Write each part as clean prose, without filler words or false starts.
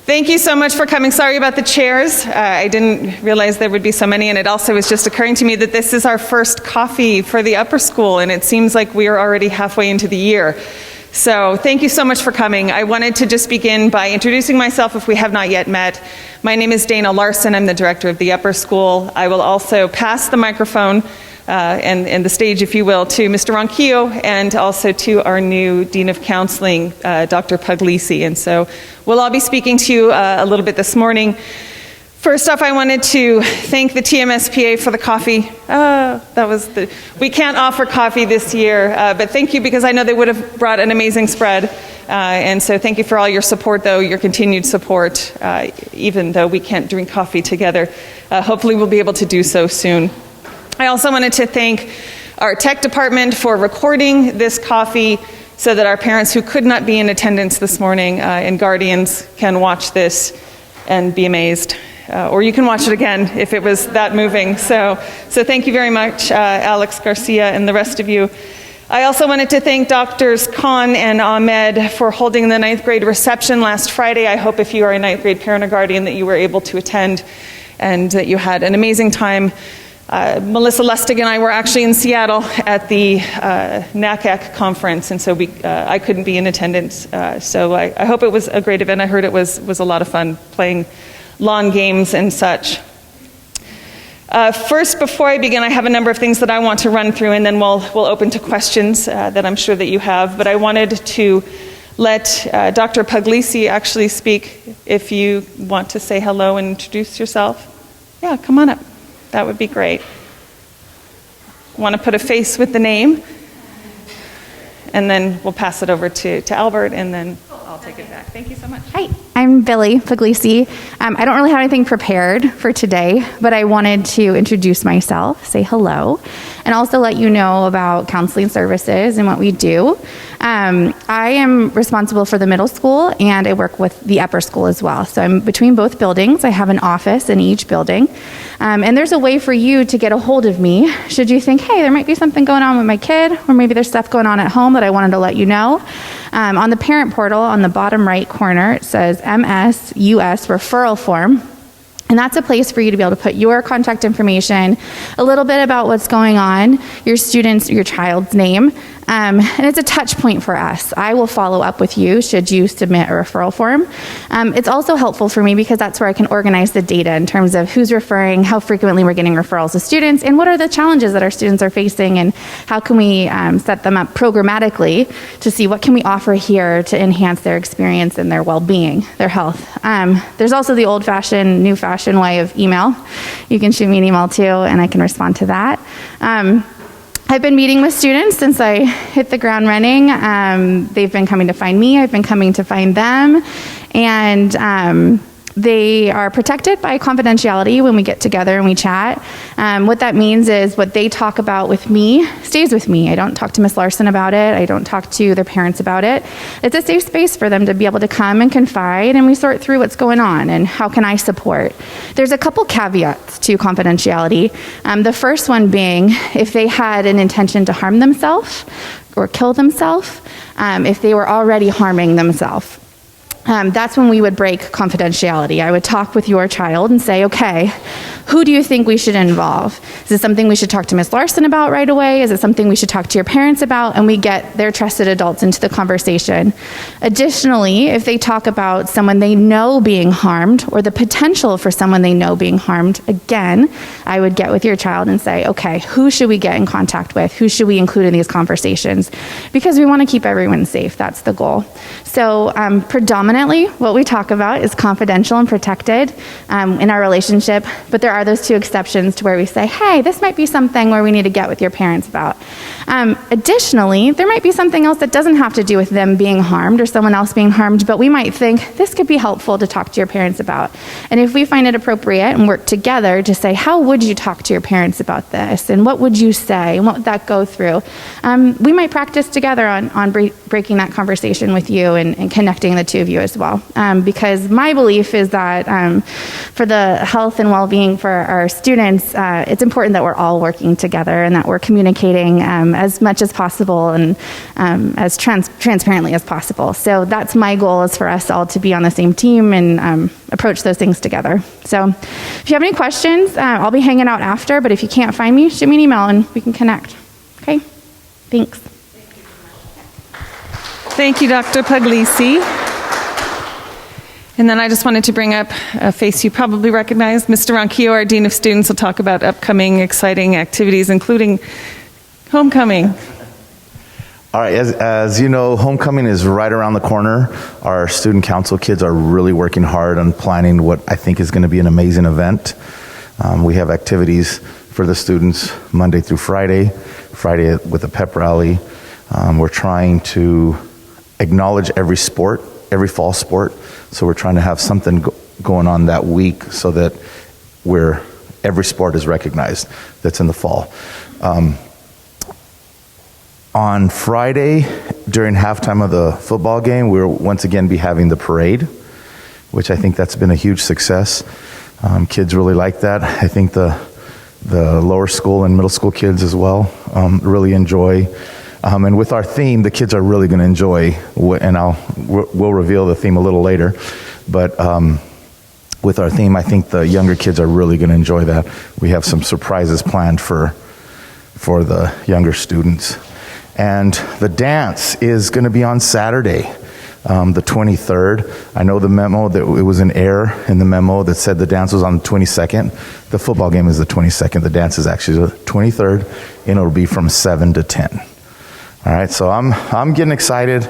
Thank you so much for coming. Sorry about the chairs. I didn't realize there would be so many, and it also was just occurring to me that this is our first coffee for the upper school, and it seems like we are already halfway into the year. So thank you so much for coming. I wanted to just begin by introducing myself if we have not yet met. My name is Dana Larson. I'm the director of the upper school. I will also pass the microphone and the stage, if you will, to Mr. Ronquillo and also to our new Dean of Counseling, Dr. Puglisi. And so we'll all be speaking to you a little bit this morning. First off, I wanted to thank the TMSPA for the coffee. We can't offer coffee this year, but thank you, because I know they would have brought an amazing spread. And so thank you for all your support, though, your continued support, even though we can't drink coffee together. Hopefully we'll be able to do so soon. I also wanted to thank our tech department for recording this coffee so that our parents who could not be in attendance this morning and guardians can watch this and be amazed. Or you can watch it again if it was that moving. So thank you very much, Alex Garcia and the rest of you. I also wanted to thank Drs. Khan and Ahmed for holding the 9th grade reception last Friday. I hope if you are a 9th grade parent or guardian that you were able to attend and that you had an amazing time. Melissa Lustig and I were actually in Seattle at the NACAC conference, and so I couldn't be in attendance. So I hope it was a great event. I heard it was a lot of fun playing lawn games and such. First, before I begin, I have a number of things that I want to run through, and then we'll open to questions that I'm sure that you have. But I wanted to let Dr. Puglisi actually speak. If you want to say hello and introduce yourself, yeah, come on up. That would be great. Want to put a face with the name, and then we'll pass it over to Albert, and then I'll take it back. Thank you so much. Hi, I'm Billy Puglisi. I don't really have anything prepared for today, but I wanted to introduce myself, say hello, and also let you know about counseling services and what we do. I am responsible for the middle school, and I work with the upper school as well. So I'm between both buildings. I have an office in each building. And there's a way for you to get a hold of me should you think, hey, there might be something going on with my kid, or maybe there's stuff going on at home that I wanted to let you know. On the parent portal, on the bottom right corner, it says MS-US referral form. And that's a place for you to be able to put your contact information, a little bit about what's going on, your student's, your child's name, and it's a touch point for us. I will follow up with you should you submit a referral form. It's also helpful for me because that's where I can organize the data in terms of who's referring, how frequently we're getting referrals to students, and what are the challenges that our students are facing, and how can we set them up programmatically to see what can we offer here to enhance their experience and their well-being, their health. There's also the old-fashioned, new-fashioned way of email. You can shoot me an email too, and I can respond to that. I've been meeting with students since I hit the ground running. They've been coming to find me. I've been coming to find them. And they are protected by confidentiality when we get together and we chat. What that means is what they talk about with me stays with me. I don't talk to Miss Larson about it. I don't talk to their parents about it. It's a safe space for them to be able to come and confide, and we sort through what's going on and how can I support. There's a couple caveats to confidentiality. The first one being if they had an intention to harm themselves or kill themselves, if they were already harming themselves. That's when we would break confidentiality. I would talk with your child and say, okay, who do you think we should involve? Is this something we should talk to Ms. Larson about right away? Is it something we should talk to your parents about? And we get their trusted adults into the conversation. Additionally, if they talk about someone they know being harmed or the potential for someone they know being harmed, again, I would get with your child and say, okay, who should we get in contact with? Who should we include in these conversations? Because we want to keep everyone safe. That's the goal. So predominantly what we talk about is confidential and protected in our relationship, but there are those two exceptions to where we say, hey, this might be something where we need to get with your parents about. Additionally, there might be something else that doesn't have to do with them being harmed or someone else being harmed, but we might think this could be helpful to talk to your parents about. And if we find it appropriate and work together to say, how would you talk to your parents about this? And what would you say? And what would that go through? We might practice together on breaking that conversation with you and connecting the two of you as well. Because my belief is that for the health and well-being for our students, it's important that we're all working together and that we're communicating as much as possible and as transparently as possible. So that's my goal, is for us all to be on the same team and approach those things together. So if you have any questions, I'll be hanging out after, but if you can't find me, shoot me an email and we can connect. Okay? Thanks. Thank you, Dr. Puglisi. And then I just wanted to bring up a face you probably recognize. Mr. Ronquillo, our Dean of Students, will talk about upcoming exciting activities, including homecoming. All right, as you know, homecoming is right around the corner. Our student council kids are really working hard on planning what I think is going to be an amazing event. We have activities for the students Monday through Friday with a pep rally. We're trying to acknowledge every sport, every fall sport. So we're trying to have something going on that week so that every sport is recognized that's in the fall. On Friday, during halftime of the football game, we'll once again be having the parade, which I think that's been a huge success. Kids really like that. I think the lower school and middle school kids as well really enjoy. And with our theme, the kids are really going to enjoy, and we'll reveal the theme a little later. But with our theme, I think the younger kids are really going to enjoy that. We have some surprises planned for the younger students. And the dance is going to be on Saturday, the 23rd. I know the memo, that it was an error in the memo that said the dance was on the 22nd. The football game is the 22nd. The dance is actually the 23rd, and it'll be from 7 to 10. All right, so I'm getting excited.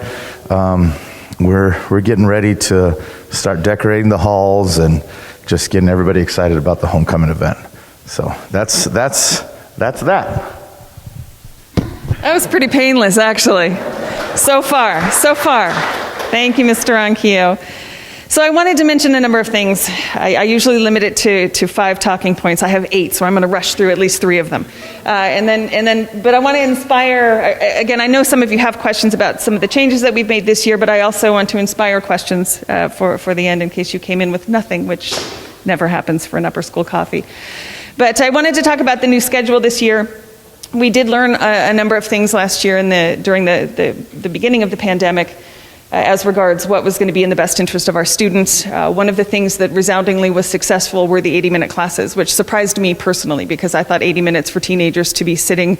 We're getting ready to start decorating the halls and just getting everybody excited about the homecoming event. So that's that. That was pretty painless, actually. So far. Thank you, Mr. Ronquillo. So I wanted to mention a number of things. I usually limit it to 5 talking points. I have 8, so I'm going to rush through at least 3 of them. But I want to inspire, again, I know some of you have questions about some of the changes that we've made this year, but I also want to inspire questions for the end in case you came in with nothing, which never happens for an upper school coffee. But I wanted to talk about the new schedule this year. We did learn a number of things last year during the beginning of the pandemic as regards what was going to be in the best interest of our students. One of the things that resoundingly was successful were the 80-minute classes, which surprised me personally because I thought 80 minutes for teenagers to be sitting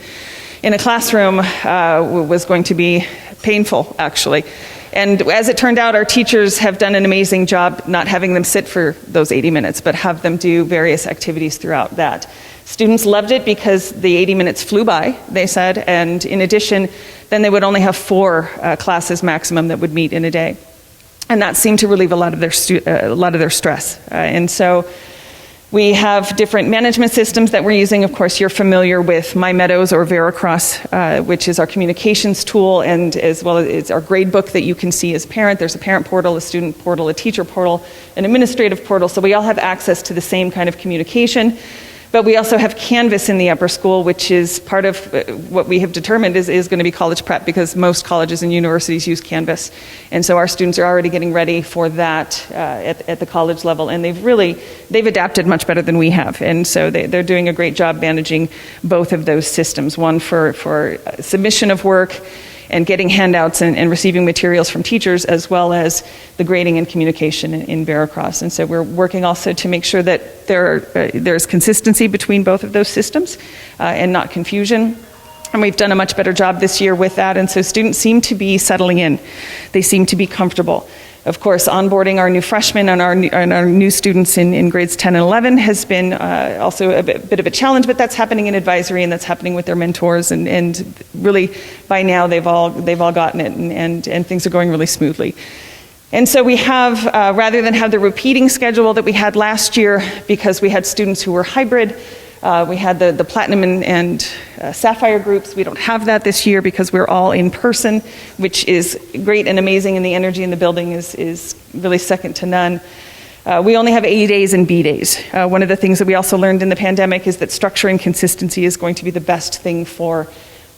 in a classroom was going to be painful, actually. And as it turned out, our teachers have done an amazing job not having them sit for those 80 minutes, but have them do various activities throughout that. Students loved it because the 80 minutes flew by, they said, and in addition, then they would only have 4 classes maximum that would meet in a day. And that seemed to relieve a lot of their stress. And so we have different management systems that we're using. Of course, you're familiar with Meadows or Veracross, which is our communications tool, and as well as it's our grade book that you can see as parent. There's a parent portal, a student portal, a teacher portal, an administrative portal, so we all have access to the same kind of communication. But we also have Canvas in the upper school, which is part of what we have determined is going to be college prep, because most colleges and universities use Canvas. And so our students are already getting ready for that at the college level, and they've adapted much better than we have. And so they're doing a great job managing both of those systems, one for submission of work and getting handouts and receiving materials from teachers, as well as the grading and communication in Veracross. And so we're working also to make sure that there's consistency between both of those systems and not confusion. And we've done a much better job this year with that, and so students seem to be settling in. They seem to be comfortable. Of course, onboarding our new freshmen and our new students in grades 10 and 11 has been also a bit of a challenge, but that's happening in advisory, and that's happening with their mentors, and really by now they've all gotten it, and things are going really smoothly. And so we have, rather than have the repeating schedule that we had last year, because we had students who were hybrid, we had the Platinum and Sapphire groups. We don't have that this year because we're all in person, which is great and amazing, and the energy in the building is really second to none. We only have A days and B days. One of the things that we also learned in the pandemic is that structure and consistency is going to be the best thing for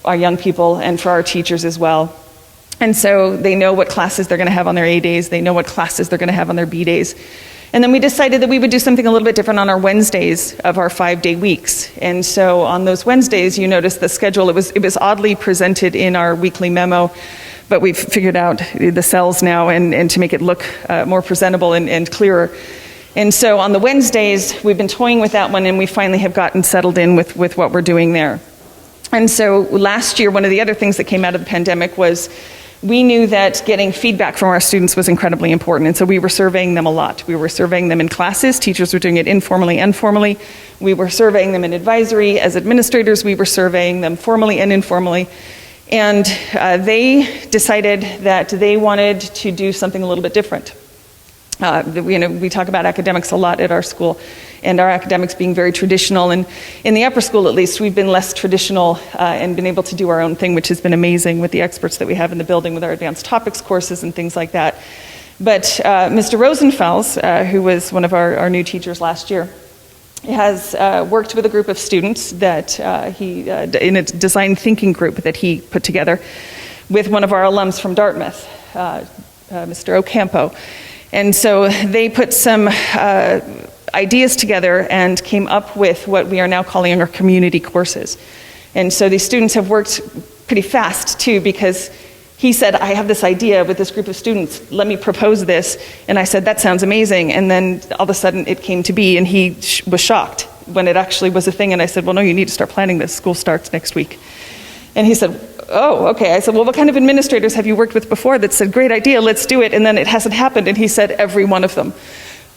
our young people and for our teachers as well. And so they know what classes they're going to have on their A days. They know what classes they're going to have on their B days. And then we decided that we would do something a little bit different on our Wednesdays of our 5-day weeks. And so on those Wednesdays, you notice the schedule, it was oddly presented in our weekly memo, but we've figured out the cells now and to make it look more presentable and clearer. And so on the Wednesdays, we've been toying with that one, and we finally have gotten settled in with what we're doing there. And so last year, one of the other things that came out of the pandemic was we knew that getting feedback from our students was incredibly important, and so we were surveying them a lot. We were surveying them in classes. Teachers were doing it informally and formally. We were surveying them in advisory. As administrators, we were surveying them formally and informally. And they decided that they wanted to do something a little bit different. We talk about academics a lot at our school, and our academics being very traditional. And in the upper school, at least, we've been less traditional and been able to do our own thing, which has been amazing with the experts that we have in the building with our advanced topics courses and things like that. But Mr. Rosenfels, who was one of our new teachers last year, has worked with a group of students that he, in a design thinking group that he put together with one of our alums from Dartmouth, Mr. Ocampo. And so they put some ideas together and came up with what we are now calling our community courses. And so these students have worked pretty fast too, because he said, I have this idea with this group of students, let me propose this. And I said, that sounds amazing. And then all of a sudden it came to be, and he was shocked when it actually was a thing. And I said, well, no, you need to start planning this. School starts next week. And he said, oh, okay. I said, well, what kind of administrators have you worked with before that said, great idea, let's do it, and then it hasn't happened? And he said, every one of them.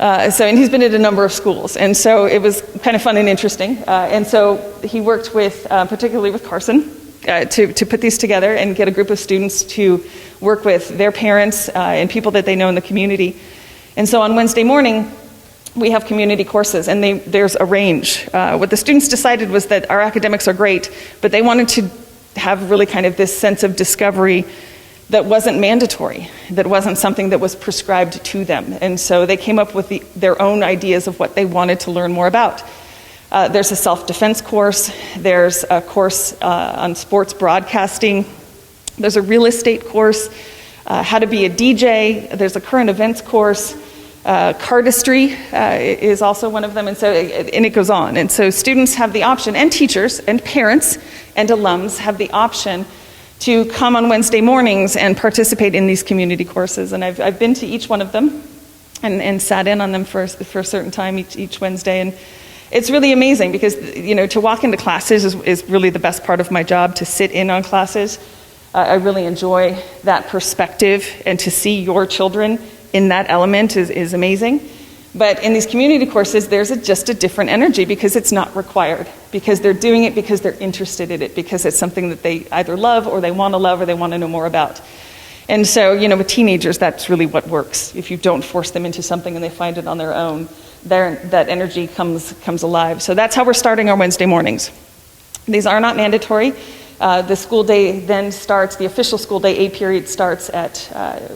And he's been at a number of schools. And so it was kind of fun and interesting. And so he worked with, particularly with Carson, to put these together and get a group of students to work with their parents and people that they know in the community. And so on Wednesday morning, we have community courses, and there's a range. What the students decided was that our academics are great, but they wanted to have really kind of this sense of discovery that wasn't mandatory, that wasn't something that was prescribed to them. And so they came up with their own ideas of what they wanted to learn more about. There's a self-defense course, there's a course on sports broadcasting, there's a real estate course, how to be a DJ, there's a current events course, cardistry is also one of them, and it goes on. And so students have the option, and teachers and parents and alums have the option to come on Wednesday mornings and participate in these community courses. And I've been to each one of them and sat in on them for a certain time each Wednesday. And it's really amazing because, to walk into classes is really the best part of my job, to sit in on classes. I really enjoy that perspective, and to see your children in that element is amazing. But in these community courses, there's just a different energy because it's not required, because they're doing it because they're interested in it, because it's something that they either love or they want to love or they want to know more about. And so, with teenagers, that's really what works. If you don't force them into something and they find it on their own, that energy comes alive. So that's how we're starting our Wednesday mornings. These are not mandatory. The school day then starts, the official school day A period starts at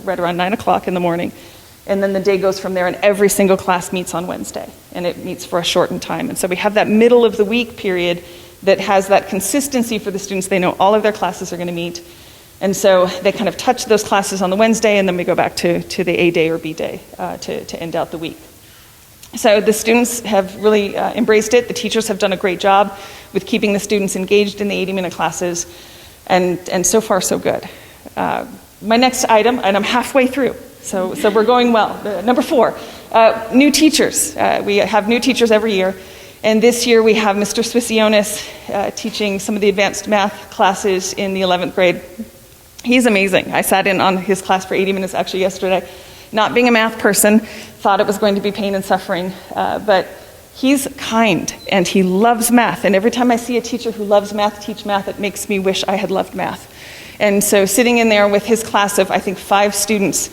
right around 9 o'clock in the morning. And then the day goes from there, and every single class meets on Wednesday, and it meets for a shortened time. And so we have that middle of the week period that has that consistency for the students. They know all of their classes are going to meet. And so they kind of touch those classes on the Wednesday, and then we go back to the A day or B day to end out the week. So the students have really embraced it. The teachers have done a great job with keeping the students engaged in the 80-minute classes, and so far so good. My next item, and I'm halfway through, so we're going well. Number 4, new teachers. We have new teachers every year, and this year we have Mr. Swissionis teaching some of the advanced math classes in the 11th grade. He's amazing. I sat in on his class for 80 minutes actually yesterday. Not being a math person, thought it was going to be pain and suffering, but he's kind and he loves math. And every time I see a teacher who loves math teach math, it makes me wish I had loved math. And so sitting in there with his class of, I think, 5 students,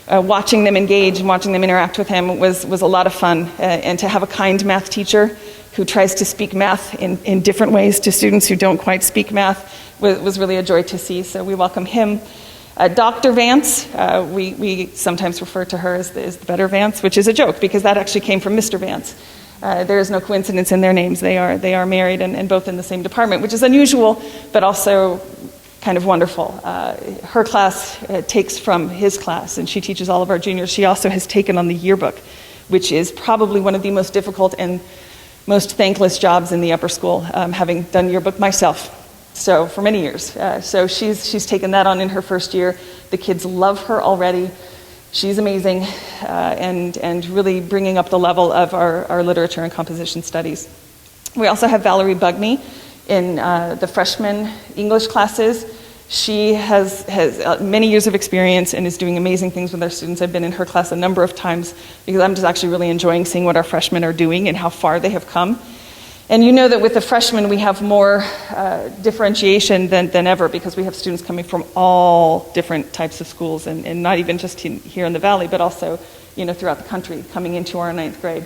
watching them engage and watching them interact with him was a lot of fun. And to have a kind math teacher who tries to speak math in different ways to students who don't quite speak math was really a joy to see. So we welcome him. Dr. Vance, we sometimes refer to her as the better Vance, which is a joke because that actually came from Mr. Vance. There is no coincidence in their names. They are married and both in the same department, which is unusual, but also kind of wonderful. Her class takes from his class, and she teaches all of our juniors. She also has taken on the yearbook, which is probably one of the most difficult and most thankless jobs in the upper school, having done yearbook myself. So for many years. So she's taken that on in her first year. The kids love her already. She's amazing, and really bringing up the level of our literature and composition studies. We also have Valerie Bugney in the freshman English classes. She has many years of experience and is doing amazing things with our students. I've been in her class a number of times because I'm just actually really enjoying seeing what our freshmen are doing and how far they have come. And you know that with the freshmen, we have more differentiation than ever because we have students coming from all different types of schools, and not even just here in the Valley, but also, throughout the country, coming into our 9th grade.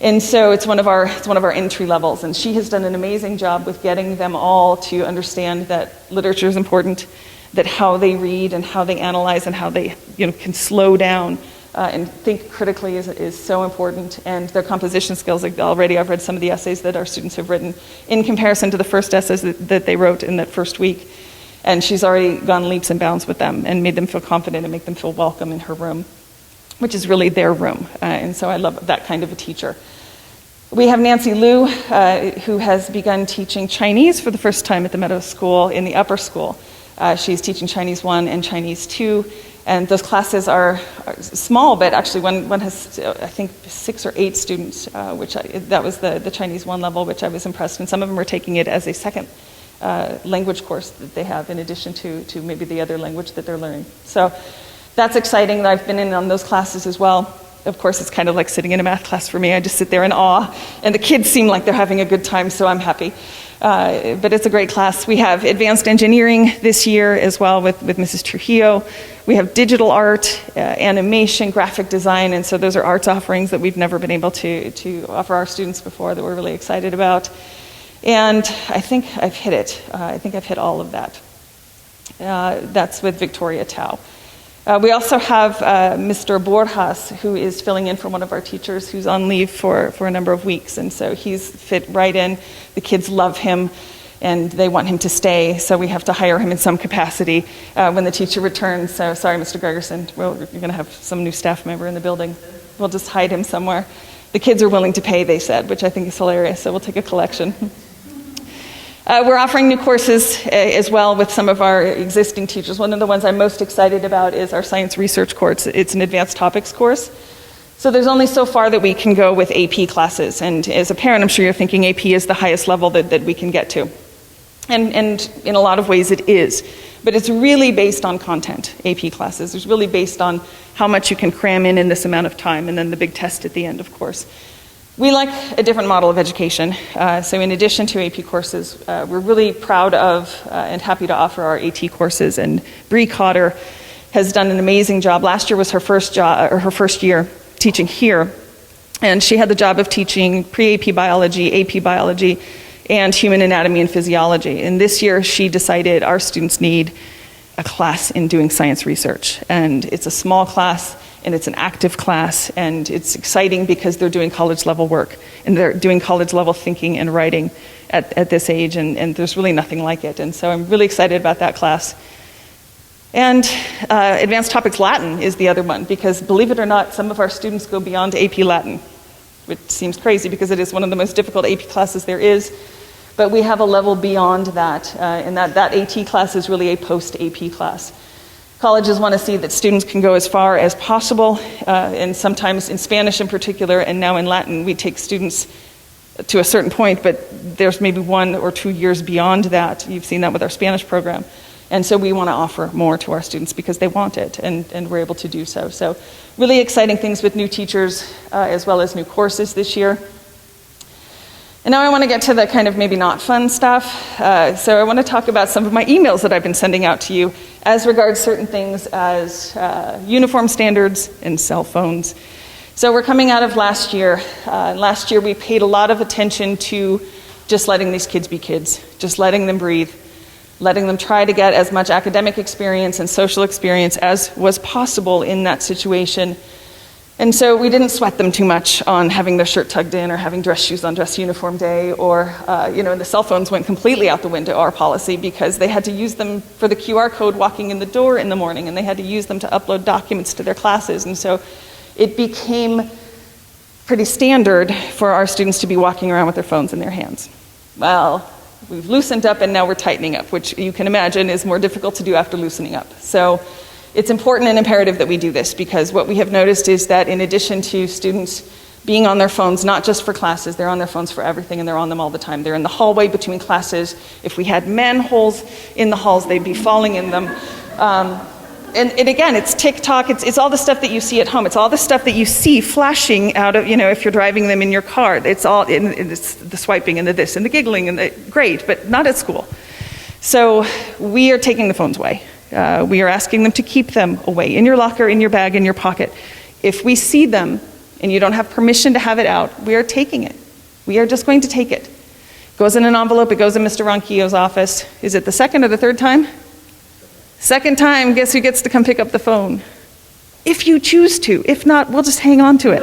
And so it's one of our entry levels, and she has done an amazing job with getting them all to understand that literature is important, that how they read and how they analyze and how they can slow down and think critically is so important, and their composition skills. Like already I've read some of the essays that our students have written in comparison to the first essays that they wrote in that first week, and she's already gone leaps and bounds with them and made them feel confident and make them feel welcome in her room, which is really their room, and so I love that kind of a teacher. We have Nancy Liu, who has begun teaching Chinese for the first time at the Meadows School in the upper school. She's teaching Chinese 1 and Chinese 2, and those classes are small, but actually one has, I think, 6 or 8 students, that was the Chinese 1 level, which I was impressed, and some of them are taking it as a second language course that they have in addition to maybe the other language that they're learning. So that's exciting. I've been in on those classes as well. Of course, it's kind of like sitting in a math class for me. I just sit there in awe, and the kids seem like they're having a good time, so I'm happy. But it's a great class. We have advanced engineering this year as well with Mrs. Trujillo. We have digital art, animation, graphic design, and so those are arts offerings that we've never been able to offer our students before that we're really excited about. And I think I've hit it. I think I've hit all of that. That's with Victoria Tao. We also have Mr. Borjas, who is filling in for one of our teachers who's on leave for a number of weeks, and so he's fit right in. The kids love him, and they want him to stay, so we have to hire him in some capacity when the teacher returns. So sorry, Mr. Gregerson, you're going to have some new staff member in the building. We'll just hide him somewhere. The kids are willing to pay, they said, which I think is hilarious, so we'll take a collection. We're offering new courses as well with some of our existing teachers. One of the ones I'm most excited about is our science research course. It's an advanced topics course. So there's only so far that we can go with AP classes. And as a parent, I'm sure you're thinking AP is the highest level that we can get to. And in a lot of ways it is. But it's really based on content, AP classes. It's really based on how much you can cram in this amount of time, and then the big test at the end, of course. We like a different model of education. So in addition to AP courses, we're really proud of and happy to offer our AT courses. And Bree Cotter has done an amazing job. Last year was her first year teaching here. And she had the job of teaching pre-AP biology, AP biology, and human anatomy and physiology. And this year she decided our students need a class in doing science research. And it's a small class, and it's an active class, and it's exciting because they're doing college level work, and they're doing college level thinking and writing at this age, and there's really nothing like it. And so I'm really excited about that class. And Advanced Topics Latin is the other one, because believe it or not, some of our students go beyond AP Latin, which seems crazy because it is one of the most difficult AP classes there is. But we have a level beyond that, and that AT class is really a post-AP class. Colleges want to see that students can go as far as possible, and sometimes in Spanish in particular, and now in Latin, we take students to a certain point, but there's maybe 1 or 2 years beyond that. You've seen that with our Spanish program. And so we want to offer more to our students because they want it, and we're able to do so. So really exciting things with new teachers, as well as new courses this year. And now I want to get to the kind of maybe not fun stuff. So I want to talk about some of my emails that I've been sending out to you as regards certain things as uniform standards and cell phones. So we're coming out of last year. Last year we paid a lot of attention to just letting these kids be kids, just letting them breathe, letting them try to get as much academic experience and social experience as was possible in that situation. And so we didn't sweat them too much on having their shirt tugged in or having dress shoes on dress uniform day, or the cell phones went completely out the window, our policy, because they had to use them for the QR code walking in the door in the morning, and they had to use them to upload documents to their classes. And so it became pretty standard for our students to be walking around with their phones in their hands. Well, we've loosened up and now we're tightening up, which you can imagine is more difficult to do after loosening up. So it's important and imperative that we do this, because what we have noticed is that in addition to students being on their phones, not just for classes, they're on their phones for everything and they're on them all the time. They're in the hallway between classes. If we had manholes in the halls, they'd be falling in them. And again, it's TikTok, it's all the stuff that you see at home. It's all the stuff that you see flashing out of, if you're driving them in your car. It's the swiping and the this and the giggling and great, but not at school. So we are taking the phones away. We are asking them to keep them away, in your locker, in your bag, in your pocket. If we see them and you don't have permission to have it out, we are taking it. We are just going to take it. It goes in an envelope, it goes in Mr. Ronquillo's office. Is it the second or the third time? Second time, guess who gets to come pick up the phone? If you choose to. If not, we'll just hang on to it.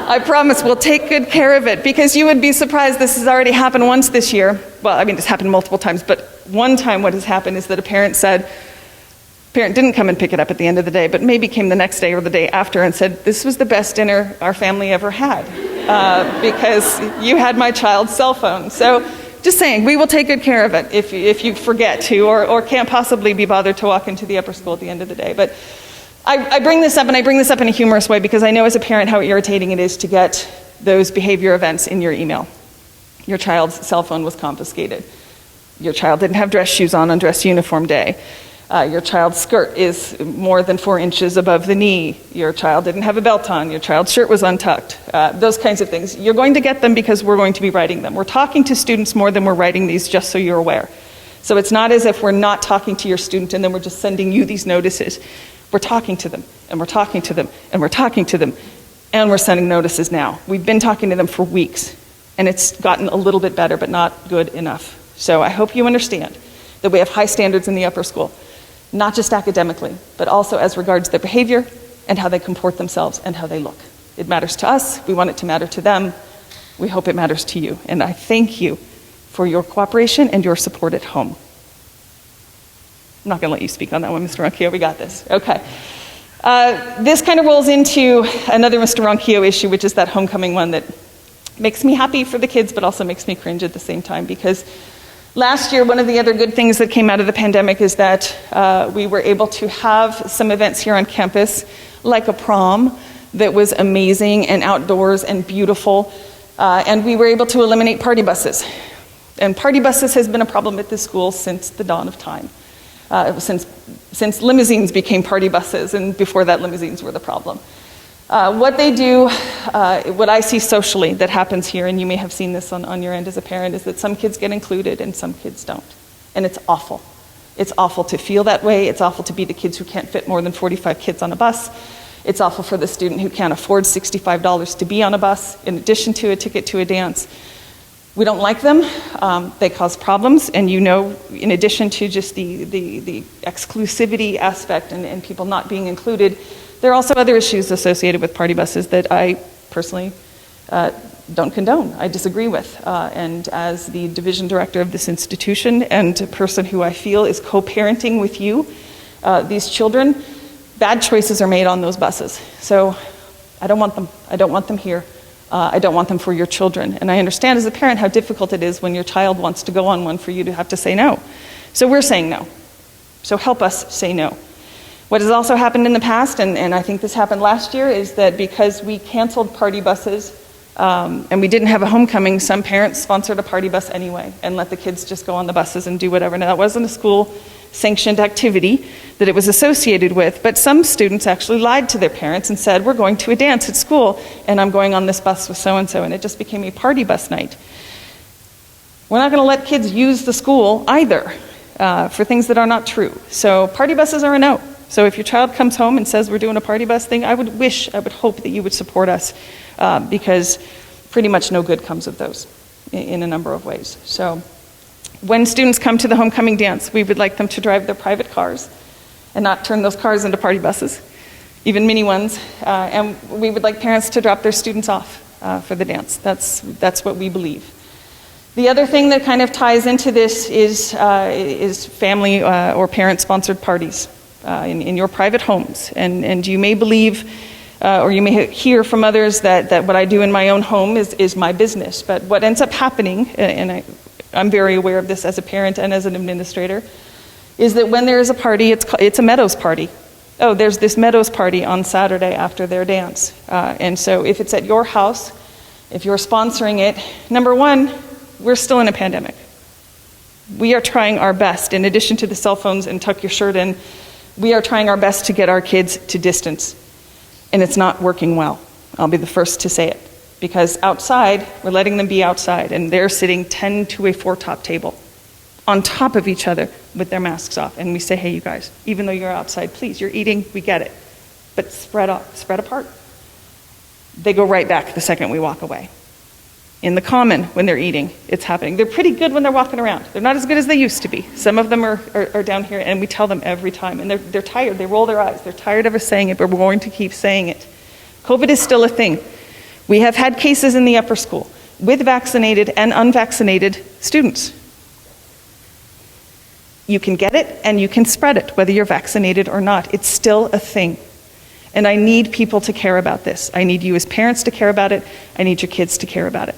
I promise we'll take good care of it, because you would be surprised, this has already happened once this year. Well, I mean, it's happened multiple times, but one time what has happened is that a parent didn't come and pick it up at the end of the day, but maybe came the next day or the day after and said, this was the best dinner our family ever had, because you had my child's cell phone. So just saying, we will take good care of it if you forget to or can't possibly be bothered to walk into the upper school at the end of the day. But I bring this up, and I bring this up in a humorous way, because I know as a parent how irritating it is to get those behavior events in your email. Your child's cell phone was confiscated. Your child didn't have dress shoes on dress uniform day. Your child's skirt is more than 4 inches above the knee. Your child didn't have a belt on. Your child's shirt was untucked. Those kinds of things. You're going to get them because we're going to be writing them. We're talking to students more than we're writing these, just so you're aware. So it's not as if we're not talking to your student and then we're just sending you these notices. We're talking to them, and we're talking to them, and we're talking to them, and we're sending notices now. We've been talking to them for weeks, and it's gotten a little bit better, but not good enough. So I hope you understand that we have high standards in the upper school, not just academically, but also as regards their behavior and how they comport themselves and how they look. It matters to us. We want it to matter to them. We hope it matters to you. And I thank you for your cooperation and your support at home. I'm not going to let you speak on that one, Mr. Ronquillo. We got this. Okay. This kind of rolls into another Mr. Ronquillo issue, which is that homecoming one that makes me happy for the kids, but also makes me cringe at the same time, because last year, one of the other good things that came out of the pandemic is that we were able to have some events here on campus, like a prom that was amazing and outdoors and beautiful, and we were able to eliminate party buses. And party buses has been a problem at this school since the dawn of time, since limousines became party buses, and before that, limousines were the problem. What they do, what I see socially that happens here, and you may have seen this on your end as a parent, is that some kids get included and some kids don't. And it's awful. It's awful to feel that way. It's awful to be the kids who can't fit more than 45 kids on a bus. It's awful for the student who can't afford $65 to be on a bus, in addition to a ticket to a dance. We don't like them. They cause problems, and in addition to just the exclusivity aspect and people not being included, there are also other issues associated with party buses that I personally don't condone, I disagree with. And as the division director of this institution and a person who I feel is co-parenting with you, these children, bad choices are made on those buses. So I don't want them. I don't want them here. I don't want them for your children. And I understand as a parent how difficult it is when your child wants to go on one for you to have to say no. So we're saying no. So help us say no. What has also happened in the past, and I think this happened last year, is that because we canceled party buses and we didn't have a homecoming, some parents sponsored a party bus anyway and let the kids just go on the buses and do whatever. Now, that wasn't a school-sanctioned activity that it was associated with, but some students actually lied to their parents and said, we're going to a dance at school, and I'm going on this bus with so-and-so, and it just became a party bus night. We're not going to let kids use the school either for things that are not true. So party buses are a no. So if your child comes home and says we're doing a party bus thing, I would hope that you would support us because pretty much no good comes of those in a number of ways. So when students come to the homecoming dance, we would like them to drive their private cars and not turn those cars into party buses, even mini ones. And we would like parents to drop their students off for the dance. That's what we believe. The other thing that kind of ties into this is family or parent-sponsored parties in your private homes. And you may believe or you may hear from others that what I do in my own home is my business. But what ends up happening, and I'm very aware of this as a parent and as an administrator, is that when there is a party, it's a Meadows party. Oh, there's this Meadows party on Saturday after their dance. And so if it's at your house, if you're sponsoring it, number one, we're still in a pandemic. We are trying our best, in addition to the cell phones and tuck your shirt in, we are trying our best to get our kids to distance. And it's not working well. I'll be the first to say it. Because outside, we're letting them be outside, and they're sitting 10 to a 4-top table on top of each other with their masks off. And we say, hey, you guys, even though you're outside, please, you're eating, we get it. But spread apart. They go right back the second we walk away. In the common, when they're eating, it's happening. They're pretty good when they're walking around. They're not as good as they used to be. Some of them are down here, and we tell them every time. And they're tired. They roll their eyes. They're tired of us saying it, but we're going to keep saying it. COVID is still a thing. We have had cases in the upper school with vaccinated and unvaccinated students. You can get it and you can spread it, whether you're vaccinated or not. It's still a thing. And I need people to care about this. I need you as parents to care about it. I need your kids to care about it.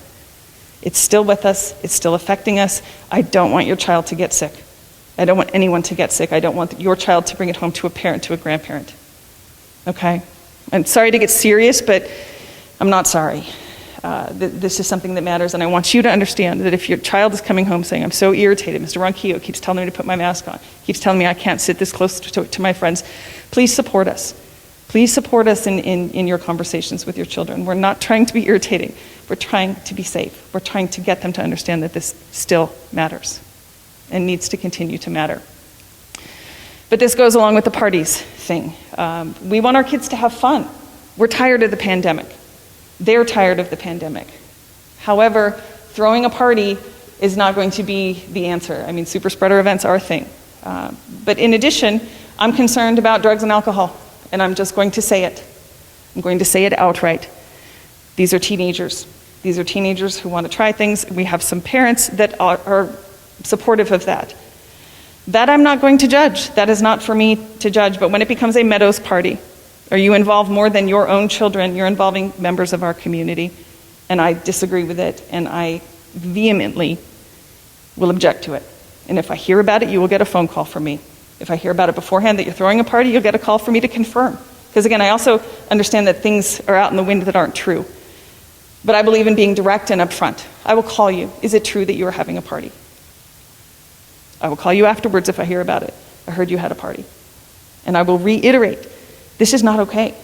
It's still with us. It's still affecting us. I don't want your child to get sick. I don't want anyone to get sick. I don't want your child to bring it home to a parent, to a grandparent. Okay? I'm sorry to get serious, but I'm not sorry. This is something that matters, and I want you to understand that if your child is coming home saying, I'm so irritated, Mr. Ronquillo keeps telling me to put my mask on, keeps telling me I can't sit this close to my friends, please support us. Please support us in your conversations with your children. We're not trying to be irritating. We're trying to be safe. We're trying to get them to understand that this still matters and needs to continue to matter. But this goes along with the parties thing. We want our kids to have fun. We're tired of the pandemic. They're tired of the pandemic. However, throwing a party is not going to be the answer. I mean, super spreader events are a thing. But in addition, I'm concerned about drugs and alcohol, and I'm just going to say it. I'm going to say it outright. These are teenagers. These are teenagers who want to try things. We have some parents that are supportive of that. That I'm not going to judge. That is not for me to judge. But when it becomes a Meadows party, or you involve more than your own children, you're involving members of our community, and I disagree with it, and I vehemently will object to it. And if I hear about it, you will get a phone call from me. If I hear about it beforehand that you're throwing a party, you'll get a call from me to confirm. Because again, I also understand that things are out in the wind that aren't true. But I believe in being direct and upfront. I will call you. Is it true that you are having a party? I will call you afterwards if I hear about it. I heard you had a party. And I will reiterate, this is not okay.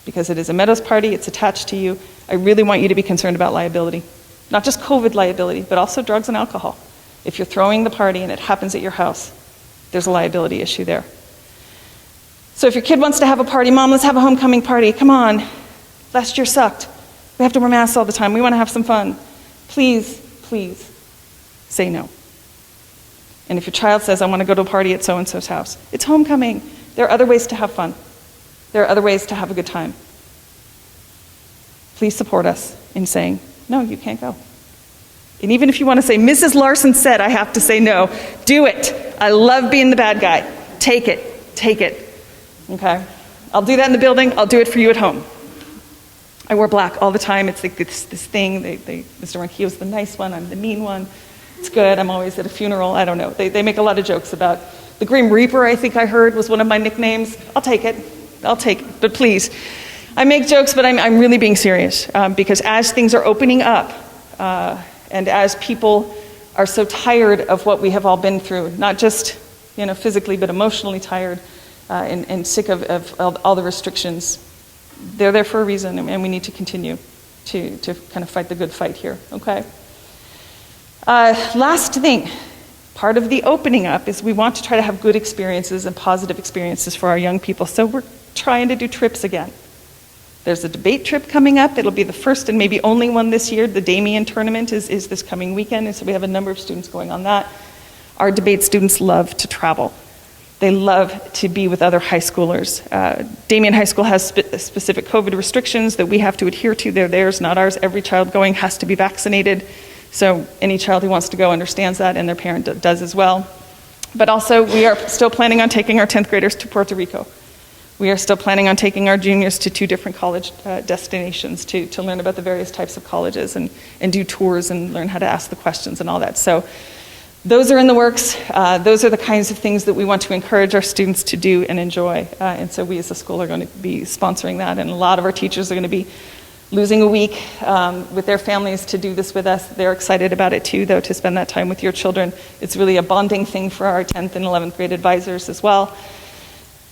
Because it is a Meadows party, it's attached to you. I really want you to be concerned about liability. Not just COVID liability, but also drugs and alcohol. If you're throwing the party and it happens at your house, there's a liability issue there. So if your kid wants to have a party, Mom, let's have a homecoming party. Come on. Last year sucked. We have to wear masks all the time. We want to have some fun. Please, please say no. And if your child says, I want to go to a party at so-and-so's house, it's homecoming. There are other ways to have fun. There are other ways to have a good time. Please support us in saying, no, you can't go. And even if you want to say, Mrs. Larson said I have to say no, do it. I love being the bad guy. Take it. Take it. Okay? I'll do that in the building. I'll do it for you at home. I wear black all the time. It's like this thing. Mr. Ronquillo's the nice one. I'm the mean one. It's good. I'm always at a funeral. I don't know. They make a lot of jokes about the Grim Reaper, I think I heard, was one of my nicknames. I'll take it. I'll take it. But please, I make jokes, but I'm really being serious. Because as things are opening up, and as people are so tired of what we have all been through, not just physically, but emotionally tired, and sick of all the restrictions, they're there for a reason, and we need to continue to kind of fight the good fight here, okay? Last thing, part of the opening up is we want to try to have good experiences and positive experiences for our young people, so we're trying to do trips again. There's a debate trip coming up. It'll be the first and maybe only one this year. The Damien tournament is this coming weekend, and so we have a number of students going on that. Our debate students love to travel. They love to be with other high schoolers. Damien High School has specific COVID restrictions that we have to adhere to. They're theirs, not ours. Every child going has to be vaccinated. So any child who wants to go understands that, and their parent does as well. But also, we are still planning on taking our 10th graders to Puerto Rico. We are still planning on taking our juniors to 2 different college destinations to learn about the various types of colleges and do tours and learn how to ask the questions and all that. So those are in the works. Those are the kinds of things that we want to encourage our students to do and enjoy. And so we as a school are going to be sponsoring that. And a lot of our teachers are going to be losing a week with their families to do this with us. They're excited about it too, though, to spend that time with your children. It's really a bonding thing for our 10th and 11th grade advisors as well.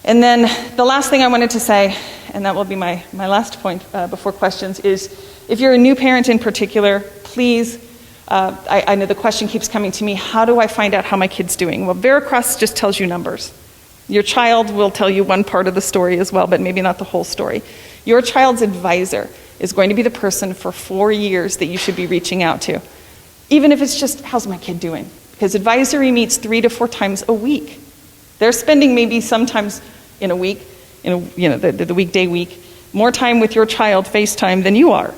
And then the last thing I wanted to say, and that will be my last point before questions, is if you're a new parent in particular, please, I know the question keeps coming to me, how do I find out how my kid's doing? Well, Veracross just tells you numbers. Your child will tell you one part of the story as well, but maybe not the whole story. Your child's advisor is going to be the person for 4 years that you should be reaching out to. Even if it's just, how's my kid doing? Because advisory meets 3 to 4 times a week. They're spending maybe sometimes in a week, the weekday week, more time with your child FaceTime than you are.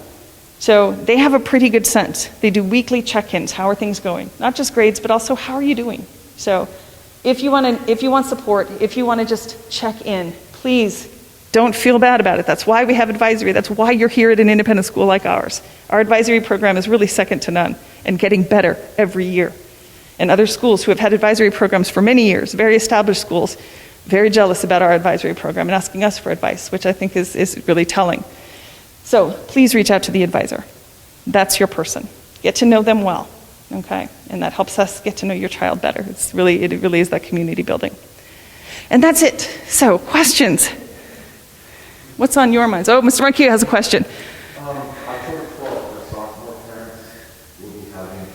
So they have a pretty good sense. They do weekly check-ins. How are things going? Not just grades, but also how are you doing? So if you want support, if you want to just check in, please don't feel bad about it. That's why we have advisory. That's why you're here at an independent school like ours. Our advisory program is really second to none and getting better every year. And other schools who have had advisory programs for many years, very established schools, very jealous about our advisory program and asking us for advice, which I think is really telling. So please reach out to the advisor. That's your person. Get to know them well, okay? And that helps us get to know your child better. It really is that community building. And that's it. So questions? What's on your minds? Oh, Mr. Marquia has a question. October 12th, the sophomore parents will be having a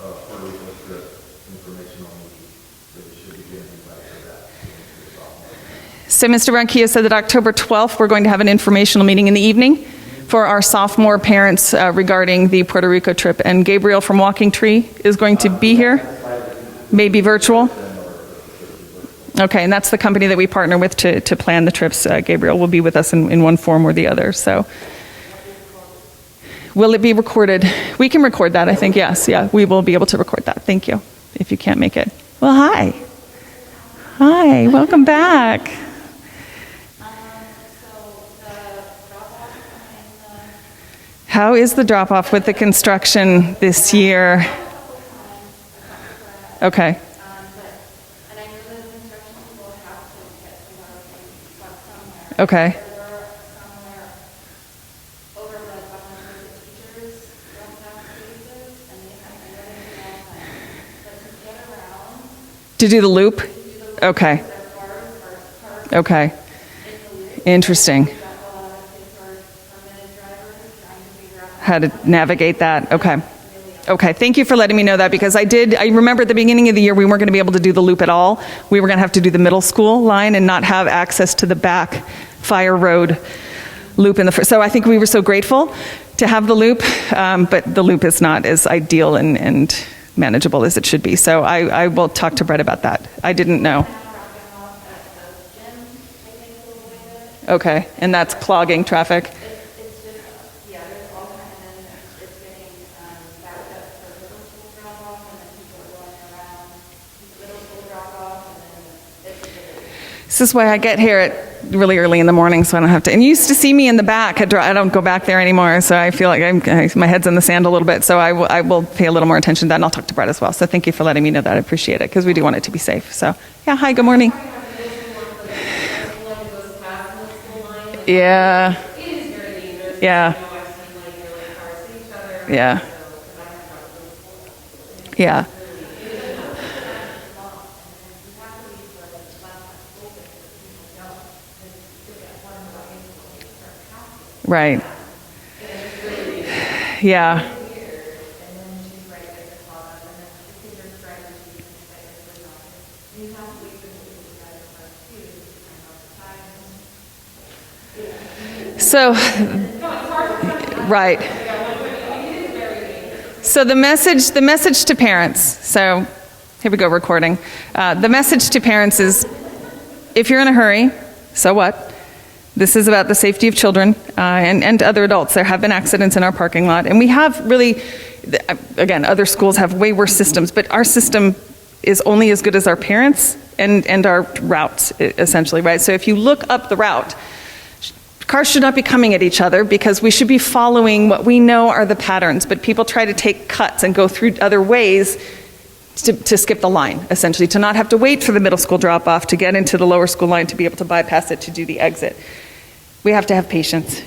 Puerto Rico trip informational meeting, so we should be getting invited to that. So Mr. Marquia said that October 12th, we're going to have an informational meeting in the evening for our sophomore parents regarding the Puerto Rico trip. And Gabriel from Walking Tree is going to be here, maybe virtual. Okay, and that's the company that we partner with to plan the trips. Gabriel will be with us in one form or the other. So, will it be recorded? We can record that, I think, yes. Yeah, we will be able to record that. Thank you, if you can't make it. Well, hi. Hi, welcome back. How is the drop-off with the construction this year? Okay. Okay. To do the loop? Okay. Okay. Interesting. How to navigate that. Okay. Okay, thank you for letting me know that, because I remember at the beginning of the year we weren't going to be able to do the loop at all. We were going to have to do the middle school line and not have access to the back Fire Road loop in the front. So I think we were so grateful to have the loop, but the loop is not as ideal and manageable as it should be. So I will talk to Brett about that. I didn't know. Okay, and that's clogging traffic. This is why I get here at really early in the morning, so I don't have to. And you used to see me in the back. I don't go back there anymore, so I feel like my head's in the sand a little bit. So I will pay a little more attention to that, and I'll talk to Brett as well. So thank you for letting me know that. I appreciate it, because we do want it to be safe. So yeah, hi, good morning. Yeah. Yeah. Yeah. Yeah. Right. Yeah. So, right. So the message to parents. So here we go, recording. The message to parents is, if you're in a hurry, so what? This is about the safety of children and other adults. There have been accidents in our parking lot. And we have really, again, other schools have way worse systems, but our system is only as good as our parents and our routes, essentially, right? So if you look up the route, cars should not be coming at each other because we should be following what we know are the patterns, but people try to take cuts and go through other ways to skip the line, essentially, to not have to wait for the middle school drop-off to get into the lower school line to be able to bypass it to do the exit. We have to have patience.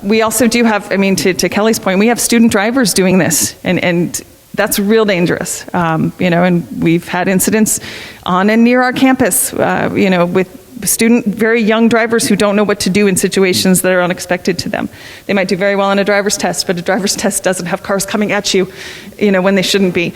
We also do have, to Kelly's point, we have student drivers doing this, and that's real dangerous. And we've had incidents on and near our campus, with very young drivers who don't know what to do in situations that are unexpected to them. They might do very well on a driver's test, but a driver's test doesn't have cars coming at you, when they shouldn't be.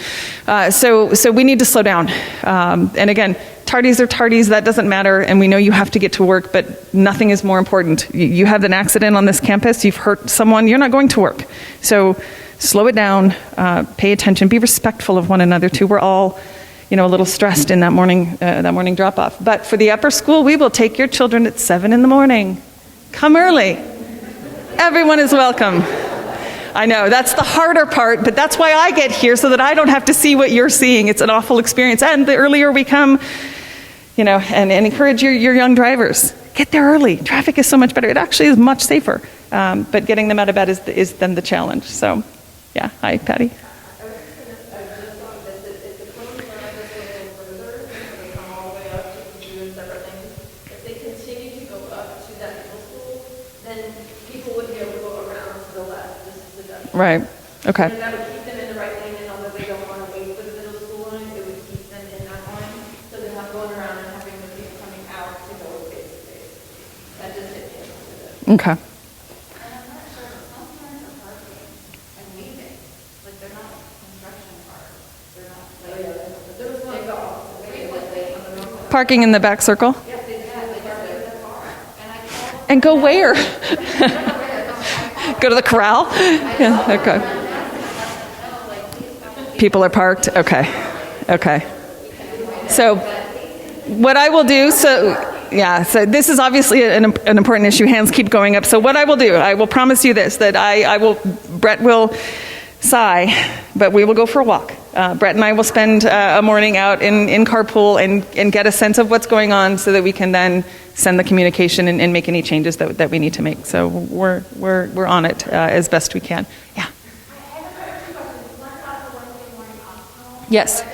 So we need to slow down. And again, tardies are tardies, that doesn't matter, and we know you have to get to work, but nothing is more important. You have an accident on this campus, you've hurt someone, you're not going to work. So slow it down, pay attention, be respectful of one another too. We're all a little stressed in that morning drop-off. But for the upper school, we will take your children at 7 in the morning. Come early. Everyone is welcome. I know, that's the harder part, but that's why I get here, so that I don't have to see what you're seeing. It's an awful experience. And the earlier we come, and encourage your young drivers. Get there early. Traffic is so much better. It actually is much safer. But getting them out of bed is then the challenge. So, yeah. Hi, Patty. Right. Okay. And that would keep them in the right lane, and although they don't want to wait for the middle school line, it would keep them in that line, so they're not going around and having the people coming out to go face to face. That just hit me a little bit. Okay. And I'm not sure, but some cars are parking and leaving. Like, they're not construction cars. They're not, like, there was one frequently on the north side. Parking in the back circle? Yes, they did. They got rid of their car. And I called. And go where? Go to the corral? Yeah, okay. People are parked? Okay. So what I will do, so this is obviously an important issue. Hands keep going up. So what I will do, I will promise you this, that Brett will sigh, but we will go for a walk. Brett and I will spend a morning out in carpool and get a sense of what's going on, so that we can then send the communication and make any changes that we need to make. So we're on it as best we can. Yeah. Yes.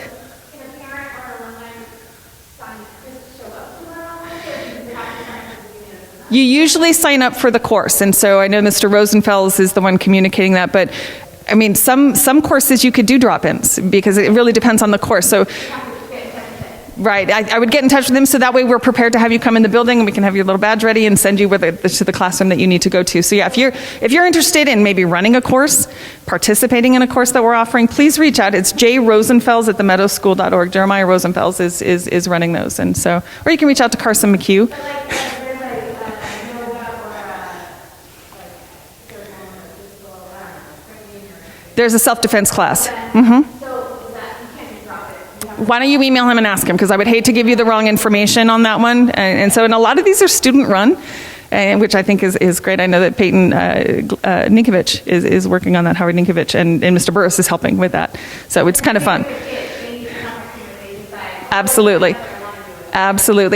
You usually sign up for the course, and so I know Mr. Rosenfels is the one communicating that, but some courses you could do drop-ins, because it really depends on the course. So, right, I would get in touch with them, so that way we're prepared to have you come in the building, and we can have your little badge ready and send you to the classroom that you need to go to. So yeah, if you're interested in maybe running a course, participating in a course that we're offering, please reach out. It's jrosenfels at themeadowsschool.org. Jeremiah Rosenfels is running those, and so, or you can reach out to Carson McHugh. There's a self-defense class. Why don't you email him and ask him, because I would hate to give you the wrong information on that one. And so, a lot of these are student-run, which I think is great. I know that Peyton Ninkovich is working on that, Howard Ninkovich, and Mr. Burris is helping with that. So it's kind of fun. Absolutely.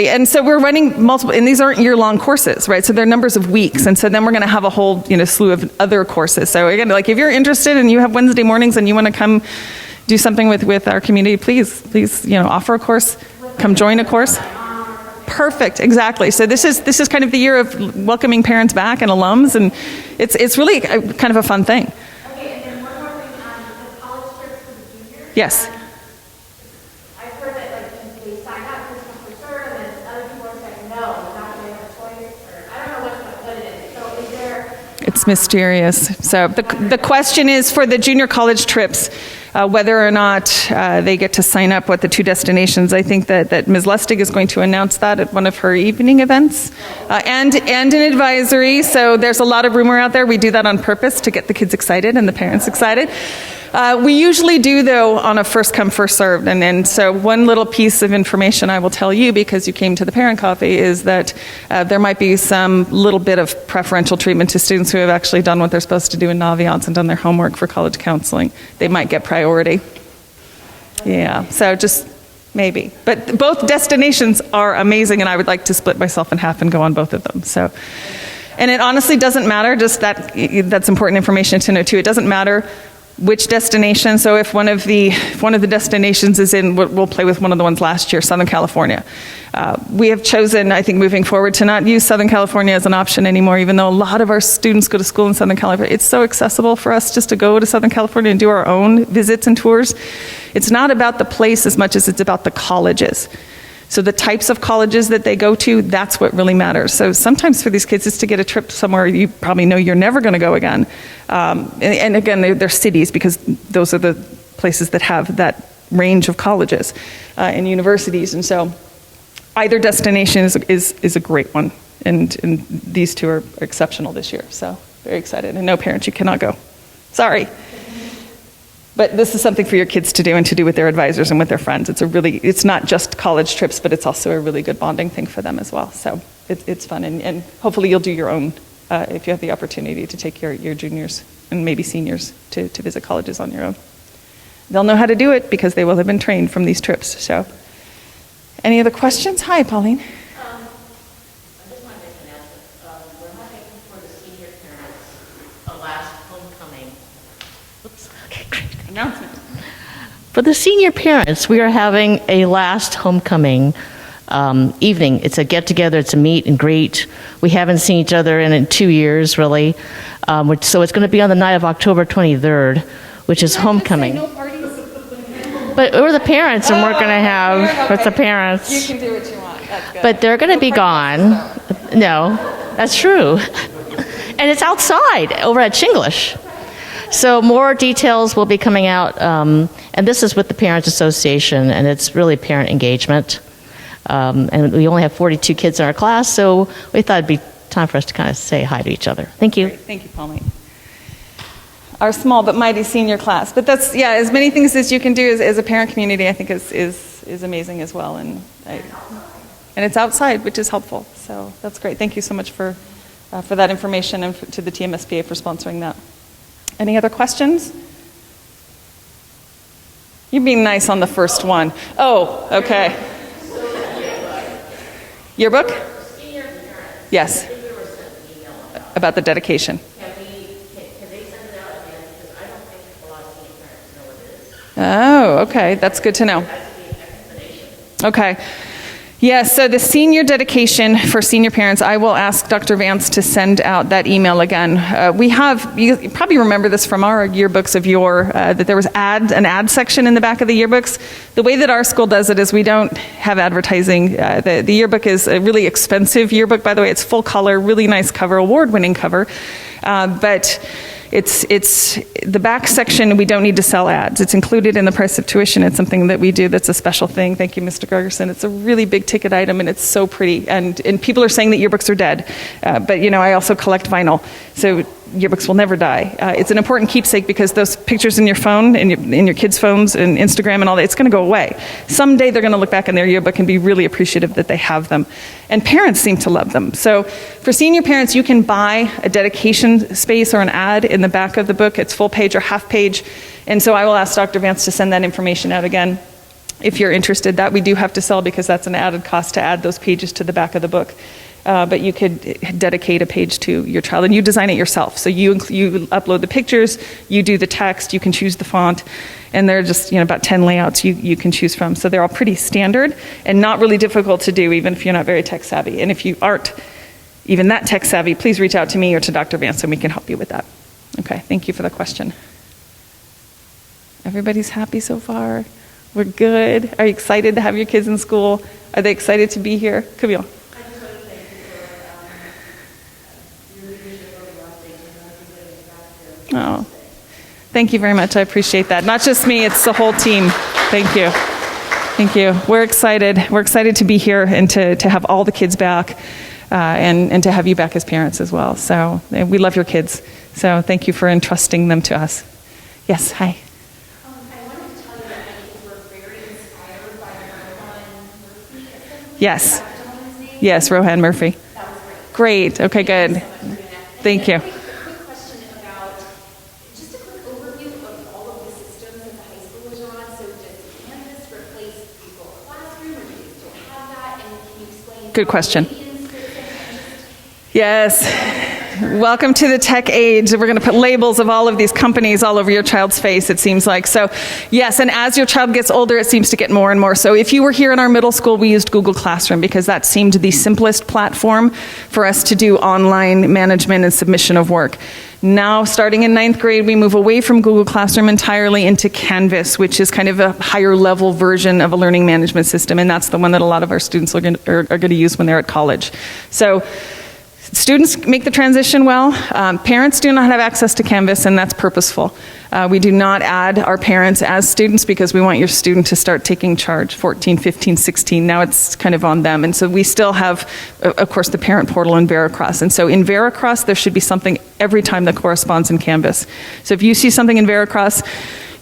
And so we're running multiple, and these aren't year-long courses, right? So they're numbers of weeks, and so then we're going to have a whole, slew of other courses. So again, like if you're interested and you have Wednesday mornings and you want to come do something with our community, please, offer a course, come join a course. Perfect, exactly. So this is kind of the year of welcoming parents back and alums, and it's really kind of a fun thing. Okay, and then one more thing on the college trips for the juniors. Yes. I've heard that they sign up for sure, and then other people are saying no, not really have a choice, or I don't know what it is. So is there? It's mysterious. So the question is for the junior college trips, whether or not they get to sign up, what the two destinations. I think that Ms. Lustig is going to announce that at one of her evening events, and an advisory. So there's a lot of rumor out there. We do that on purpose to get the kids excited and the parents excited. We usually do, though, on a first come, first served. And so one little piece of information I will tell you, because you came to the parent coffee, is that there might be some little bit of preferential treatment to students who have actually done what they're supposed to do in Naviance and done their homework for college counseling. They might get priority. Yeah, so just maybe. But both destinations are amazing, and I would like to split myself in half and go on both of them. So, and it honestly doesn't matter, just that's important information to know too. It doesn't matter which destination. So if one of the destinations is in, we'll play with one of the ones last year, Southern California. We have chosen, I think, moving forward to not use Southern California as an option anymore, even though a lot of our students go to school in Southern California. It's so accessible for us just to go to Southern California and do our own visits and tours. It's not about the place as much as it's about the colleges. So the types of colleges that they go to, that's what really matters. So sometimes for these kids, it's to get a trip somewhere you probably know you're never going to go again. And again, they're cities, because those are the places that have that range of colleges and universities. And so either destination is a great one. And these two are exceptional this year. So very excited. And no, parents, you cannot go. Sorry. But this is something for your kids to do, and to do with their advisors and with their friends. It's not just college trips, but it's also a really good bonding thing for them as well. So it's fun, and hopefully you'll do your own if you have the opportunity to take your juniors and maybe seniors to visit colleges on your own. They'll know how to do it because they will have been trained from these trips. So, any other questions? Hi, Pauline. I just wanted to make an announcement. We're having for the senior parents a last homecoming. Oops. Okay, great. Announcement. For the senior parents, we are having a last homecoming evening. It's a get-together. It's a meet and greet. We haven't seen each other in 2 years, really. So it's going to be on the night of October 23rd, which is homecoming. No parties. But we're the parents, and we're going to have with the parents. You can do what you want. That's good. But they're going to be gone. No, that's true. And it's outside over at Chinglish. So more details will be coming out, and this is with the Parents Association, and it's really parent engagement. And we only have 42 kids in our class, so we thought it'd be time for us to kind of say hi to each other. Thank you. Great. Thank you, Pauline. Our small but mighty senior class. But that's, as many things as you can do as a parent community, I think is amazing as well. And it's outside, which is helpful. So that's great. Thank you so much for that information, and to the TMSPA for sponsoring that. Any other questions? You're being nice on the first one. Oh, okay. Yearbook? Yes. About the dedication. Can they send it out again? Because I don't think a lot of senior parents know what it is. Oh, okay. That's good to know. Okay. Yeah, so the senior dedication for senior parents, I will ask Dr. Vance to send out that email again. You probably remember this from our yearbooks of that there was an ad section in the back of the yearbooks. The way that our school does it is we don't have advertising. The yearbook is a really expensive yearbook, by the way. It's full color, really nice cover, award-winning cover. But it's the back section, we don't need to sell ads. It's included in the price of tuition. It's something that we do that's a special thing. Thank you, Mr. Gregerson. It's a really big ticket item, and it's so pretty. And people are saying that yearbooks are dead. But, I also collect vinyl. So yearbooks will never die. It's an important keepsake, because those pictures in your phone, in your kids' phones, and Instagram and all that, it's going to go away. Someday they're going to look back in their yearbook and be really appreciative that they have them. And parents seem to love them. So for senior parents, you can buy a dedication space or an ad in the back of the book. It's full page or half page. And so I will ask Dr. Vance to send that information out again if you're interested. That we do have to sell, because that's an added cost to add those pages to the back of the book. But you could dedicate a page to your child, and you design it yourself. So you upload the pictures, you do the text, you can choose the font, and there are just about 10 layouts you can choose from. So they're all pretty standard and not really difficult to do, even if you're not very tech savvy. And if you aren't even that tech savvy, please reach out to me or to Dr. Vance, and we can help you with that. Okay, thank you for the question. Everybody's happy so far? We're good? Are you excited to have your kids in school? Are they excited to be here? Camille. Oh, thank you very much. I appreciate that. Not just me, it's the whole team. Thank you. Thank you. We're excited. We're excited to be here and to have all the kids back and to have you back as parents as well. So we love your kids. So thank you for entrusting them to us. Yes, hi. I wanted to tell you that my kids were very inspired by Rohan Murphy. Yes. Is that the gentleman's name? Yes, Rohan Murphy. That was great. Great. Okay, good. Thank you. A quick question about, just a quick overview of all of the systems that the high schoolers are on. So does Canvas replace Google Good question. Yes. Welcome to the tech age. We're going to put labels of all of these companies all over your child's face, it seems like. So, yes, and as your child gets older, it seems to get more and more. So if you were here in our middle school, we used Google Classroom because that seemed the simplest platform for us to do online management and submission of work. Now, starting in 9th grade, we move away from Google Classroom entirely into Canvas, which is kind of a higher level version of a learning management system, and that's the one that a lot of our students are going to use when they're at college. So, students make the transition well. Parents do not have access to Canvas, and that's purposeful. We do not add our parents as students because we want your student to start taking charge, 14, 15, 16. Now it's kind of on them. And so we still have, of course, the parent portal in Veracross. And so in Veracross, there should be something every time that corresponds in Canvas. So if you see something in Veracross,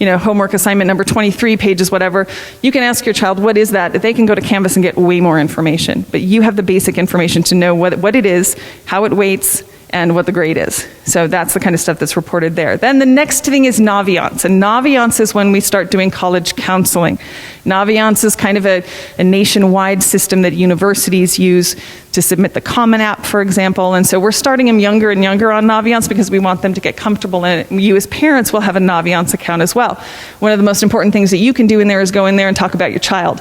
homework assignment number 23, pages, whatever, you can ask your child, what is that? They can go to Canvas and get way more information. But you have the basic information to know what it is, how it weights, and what the grade is. So that's the kind of stuff that's reported there. Then the next thing is Naviance. And Naviance is when we start doing college counseling. Naviance is kind of a nationwide system that universities use to submit the Common App, for example. And so we're starting them younger and younger on Naviance because we want them to get comfortable in it. You as parents will have a Naviance account as well. One of the most important things that you can do in there is go in there and talk about your child,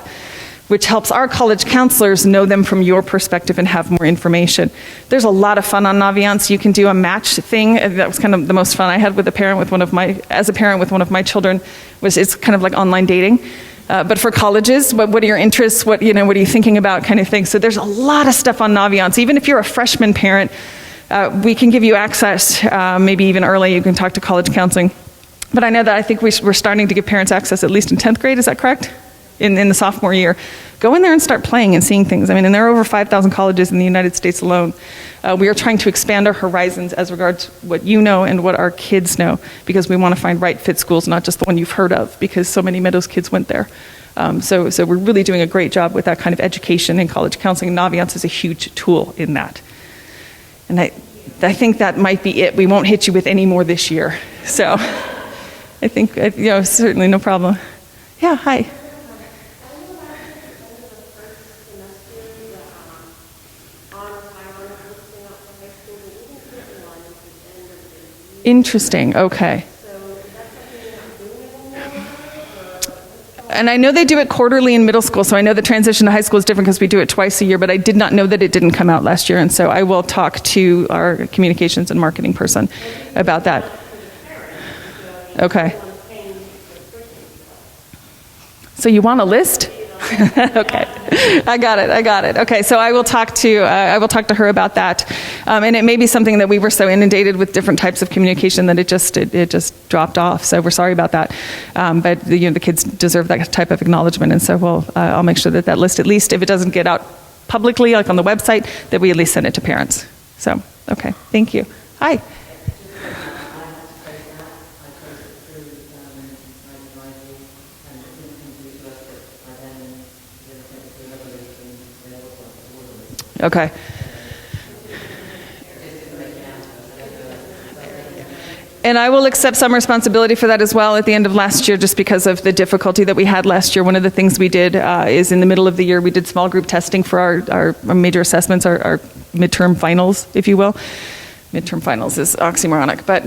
which helps our college counselors know them from your perspective and have more information. There's a lot of fun on Naviance. You can do a match thing. That was kind of the most fun I had with a parent with one of my children. It's kind of like online dating. But for colleges, what are your interests? What are you thinking about, kind of thing. So there's a lot of stuff on Naviance. Even if you're a freshman parent, we can give you access, maybe even early. You can talk to college counseling. But I know that I think we're starting to give parents access at least in 10th grade. Is that correct? In the sophomore year. Go in there and start playing and seeing things. And there are over 5,000 colleges in the United States alone. We are trying to expand our horizons as regards what you know and what our kids know, because we want to find right fit schools, not just the one you've heard of, because so many Meadows kids went there. So we're really doing a great job with that kind of education and college counseling. Naviance is a huge tool in that. And I think that might be it. We won't hit you with any more this year. So I think, certainly no problem. Yeah, hi. Interesting, okay. And I know they do it quarterly in middle school, so I know the transition to high school is different because we do it twice a year, but I did not know that it didn't come out last year, and so I will talk to our communications and marketing person about that. Okay. So you want a list? Okay, I got it. Okay, so I will talk to her about that, and it may be something that we were so inundated with different types of communication that it just dropped off. So we're sorry about that, but the kids deserve that type of acknowledgement, and so I'll make sure that list, at least if it doesn't get out publicly, like on the website, that we at least send it to parents. So okay, thank you. Hi. Okay. And I will accept some responsibility for that as well at the end of last year, just because of the difficulty that we had last year. One of the things we did is in the middle of the year, we did small group testing for our major assessments, our midterm finals, if you will. Midterm finals is oxymoronic, but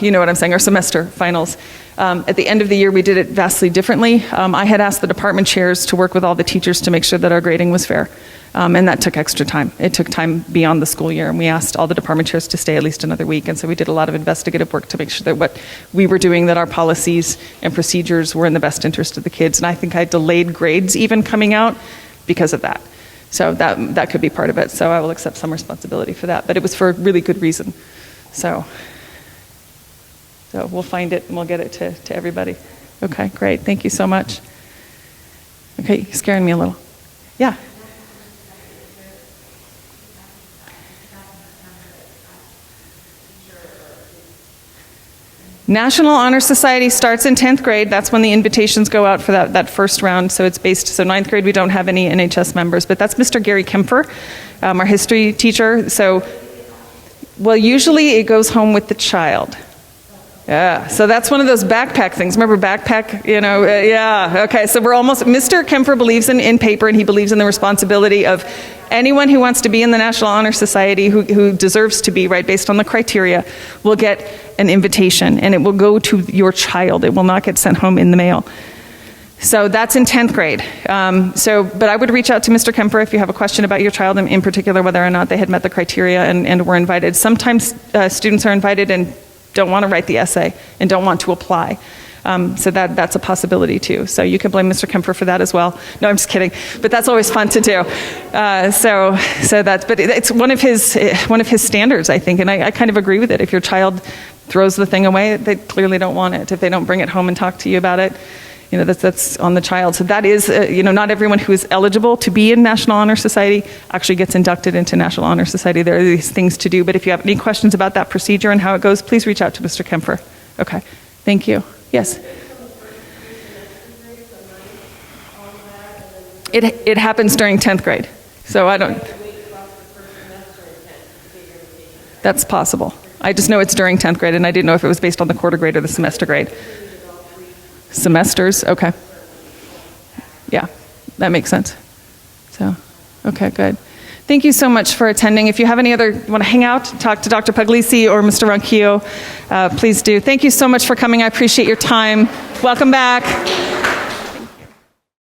you know what I'm saying, our semester finals. At the end of the year, we did it vastly differently. I had asked the department chairs to work with all the teachers to make sure that our grading was fair. And that took extra time. It took time beyond the school year, and we asked all the department chairs to stay at least another week. And so we did a lot of investigative work to make sure that what we were doing, that our policies and procedures were in the best interest of the kids. And I think I delayed grades even coming out because of that. So that could be part of it. So I will accept some responsibility for that. But it was for a really good reason. So we'll find it and we'll get it to everybody. Okay, great. Thank you so much. Okay, you're scaring me a little. Yeah. National Honor Society starts in 10th grade. That's when the invitations go out for that first round. So it's based, so 9th grade we don't have any NHS members, but that's Mr. Gary Kempfer, our history teacher. So, well, usually it goes home with the child. Yeah, so that's one of those backpack things. Remember backpack, yeah. Okay, so we're almost, Mr. Kemper believes in paper, and he believes in the responsibility of anyone who wants to be in the National Honor Society, who deserves to be, right, based on the criteria, will get an invitation, and it will go to your child. It will not get sent home in the mail. So that's in 10th grade. But I would reach out to Mr. Kemper if you have a question about your child, and in particular whether or not they had met the criteria and were invited. Sometimes students are invited and don't want to write the essay and don't want to apply. So that's a possibility too. So you can blame Mr. Kemper for that as well. No, I'm just kidding. But that's always fun to do. But it's one of his standards, I think, and I kind of agree with it. If your child throws the thing away, they clearly don't want it. If they don't bring it home and talk to you about it, that's on the child. So that is, not everyone who is eligible to be in National Honor Society actually gets inducted into National Honor Society. There are these things to do. But if you have any questions about that procedure and how it goes, please reach out to Mr. Kemper. Okay. Thank you. Yes. It happens during 10th grade. So I don't. That's possible. I just know it's during 10th grade, and I didn't know if it was based on the quarter grade or the semester grade. Semesters, okay. Yeah, that makes sense. So, okay, good. Thank you so much for attending. If you have any other, want to hang out, talk to Dr. Puglisi or Mr. Ronquillo, please do. Thank you so much for coming. I appreciate your time. Welcome back.